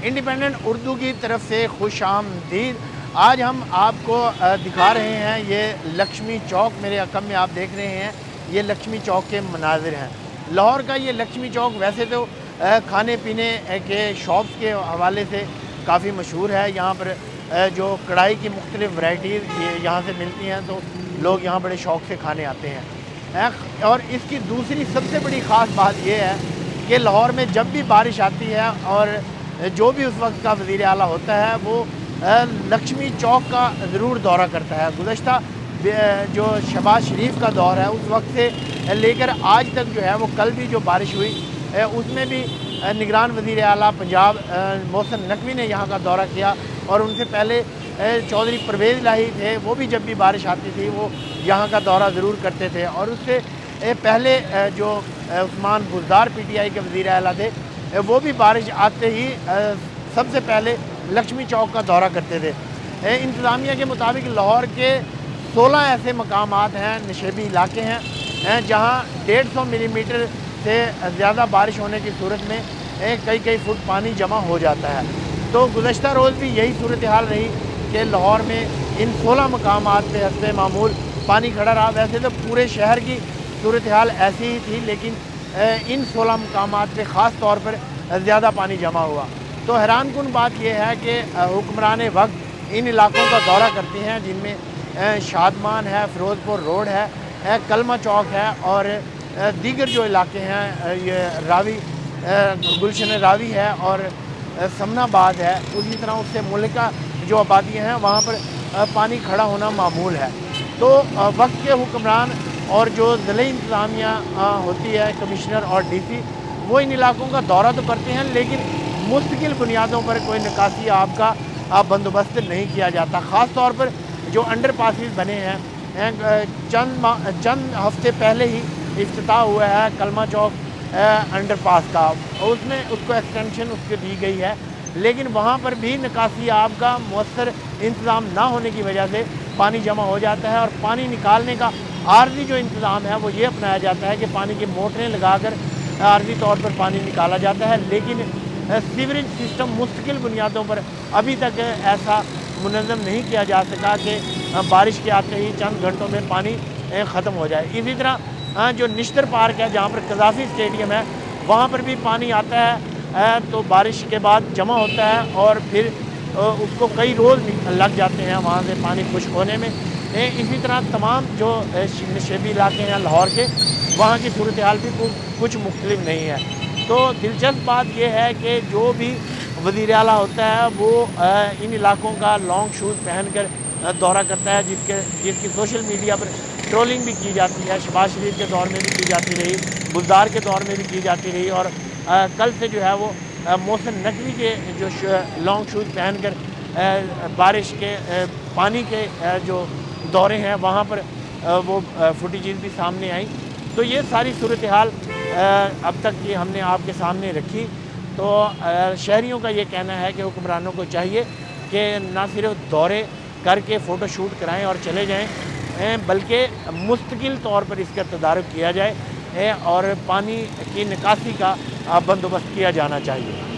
Independent Urdu की तरफ से खुश आमदीद। आज हम आपको दिखा रहे हैं ये लक्ष्मी चौक, मेरे अकब में आप देख रहे हैं ये लक्ष्मी चौक के मनाजिर हैं। लाहौर का ये लक्ष्मी चौक वैसे तो खाने पीने के शॉप्स के हवाले से काफ़ी मशहूर है। यहाँ पर जो कढ़ाई की मुख्तलिफ़ वैराइटीज़ यहाँ से मिलती हैं, तो लोग यहाँ बड़े शौक़ से खाने आते हैं। और इसकी दूसरी सबसे बड़ी ख़ास बात यह है कि लाहौर में जब भी बारिश आती है और जो भी उस वक्त का वज़ीर आला होता है वो लक्ष्मी चौक का ज़रूर दौरा करता है। गुज़श्ता जो शहबाज शरीफ का दौर है उस वक्त से लेकर आज तक जो है वो कल भी जो बारिश हुई उसमें भी निगरान वज़ीर आला पंजाब मोहसिन नकवी ने यहाँ का दौरा किया, और उनसे पहले चौधरी परवेज़ इलाही थे, वो भी जब भी बारिश आती थी वो यहाँ का दौरा ज़रूर करते थे। और उससे पहले जो उस्मान बुज़दार PTI के वज़ीर आला थे वो भी बारिश आते ही सबसे पहले लक्ष्मी चौक का दौरा करते थे। इंतज़ामिया के मुताबिक लाहौर के 16 ऐसे मकामात हैं, नशेबी इलाके हैं जहाँ 150 मिलीमीटर से ज़्यादा बारिश होने की सूरत में कई फुट पानी जमा हो जाता है। तो गुज़श्ता रोज़ भी यही सूरत हाल रही कि लाहौर में इन 16 मकामात पे हस्बे मामूल पानी खड़ा रहा। वैसे तो पूरे शहर की सूरत हाल ऐसी ही थी, लेकिन इन 16 मकामात पे ख़ास तौर पर ज़्यादा पानी जमा हुआ। तो हैरानकुन बात यह है कि हुक्मरान वक्त इन इलाक़ों का दौरा करते हैं जिनमें शादमान है, फ़िरोज़पुर रोड है, कलमा चौक है और दीगर जो इलाके हैं ये रावी गुलशन रावी है और समनाबाद है। उसी तरह उससे मुल्का जो आबादियाँ हैं वहाँ पर पानी खड़ा होना मामूल है। तो वक्त के हुक्मरान और जो ज़िले इंतज़ामिया होती है, कमिश्नर और DC, वो इन इलाक़ों का दौरा तो करते हैं लेकिन मुस्तकिल बुनियादों पर कोई निकासी आब का बंदोबस्त नहीं किया जाता। ख़ास तौर पर जो अंडर पासिस बने हैं, चंद हफ्ते पहले ही इफ्तिताह हुआ है कलमा चौक अंडर पास का, उसमें उसको एक्सटेंशन उसको दी गई है, लेकिन वहाँ पर भी निकासी आब का मौसर इंतज़ाम ना होने की वजह से पानी जमा हो जाता है। और पानी निकालने का आर्जी जो इंतज़ाम है वो ये अपनाया जाता है कि पानी की मोटरें लगाकर आर्जी तौर पर पानी निकाला जाता है, लेकिन सीवरेज सिस्टम मुस्तकिल बुनियादों पर अभी तक ऐसा मुनज़्ज़म नहीं किया जा सका कि बारिश के आते ही चंद घंटों में पानी ख़त्म हो जाए। इसी तरह जो निश्तर पार्क है जहाँ पर कज़ाफ़ी स्टेडियम है, वहाँ पर भी पानी आता है तो बारिश के बाद जमा होता है और फिर उसको कई रोज़ लग जाते हैं वहाँ से पानी खुश्क होने में। इसी तरह तमाम जो नशेबी इलाके हैं लाहौर के, वहाँ की सूरत हाल भी कुछ मुख्तलिफ नहीं है। तो दिलचस्प बात यह है कि जो भी वज़ीर आला होता है वो इन इलाकों का लॉन्ग शूज़ पहन कर दौरा करता है, जिसकी सोशल मीडिया पर ट्रोलिंग भी की जाती है। शहबाज शरीफ के दौर में भी की जाती रही, बुज़दार के दौर में भी की जाती रही, और कल से जो है वो मोहसिन नकवी के जो लॉन्ग शूज़ पहन कर बारिश के पानी के जो दौरे हैं वहाँ पर वो फुटेजेस भी सामने आई। तो ये सारी सूरत हाल अब तक ये हमने आपके सामने रखी। तो शहरियों का ये कहना है कि हुक्मरानों को चाहिए कि ना सिर्फ दौरे करके फ़ोटो शूट कराएं और चले जाएं, बल्कि मुस्तकिल तौर पर इसका तदारुक किया जाए और पानी की निकासी का बंदोबस्त किया जाना चाहिए।